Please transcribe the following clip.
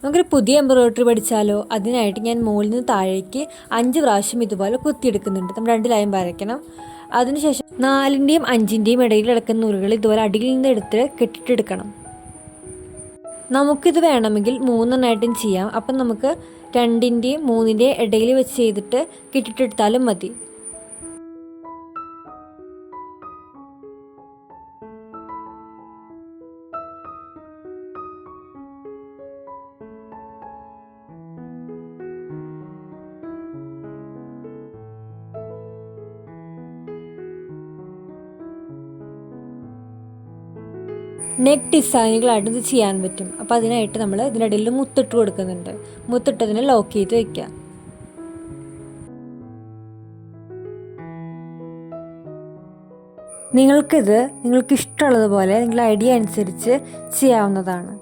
നമുക്കൊരു പുതിയ എംബ്രോയിഡറി പഠിച്ചാലോ? അതിനായിട്ട് ഞാൻ മുകളിൽ നിന്ന് താഴേക്ക് 5 പ്രാവശ്യം ഇതുപോലെ കുത്തിയെടുക്കുന്നുണ്ട്. നമ്മൾ 2 ലൈൻ വരയ്ക്കണം. അതിനുശേഷം 4ൻ്റെയും 5ൻ്റെയും ഇടയിൽ കിടക്കുന്ന നൂലുകൾ ഇതുപോലെ അടിയിൽ നിന്ന് എടുത്ത് കെട്ടിട്ടെടുക്കണം. നമുക്കിത് വേണമെങ്കിൽ 3 ചെയ്യാം. അപ്പം നമുക്ക് 2ൻ്റെയും 3ൻ്റെയും ഇടയിൽ വെച്ച് ചെയ്തിട്ട് കെട്ടിട്ടെടുത്താലും മതി. നെക്ക് ഡിസൈനുകളായിട്ട് ഇത് ചെയ്യാൻ പറ്റും. അപ്പോൾ അതിനായിട്ട് നമ്മൾ ഇതിനിടയിൽ മുത്തിട്ട് കൊടുക്കുന്നുണ്ട്. മുത്തിട്ടതിനെ ലോക്ക് ചെയ്ത് വയ്ക്കുക. നിങ്ങൾക്ക് ഇഷ്ടമുള്ളതുപോലെ നിങ്ങളുടെ ഐഡിയ അനുസരിച്ച് ചെയ്യാവുന്നതാണ്.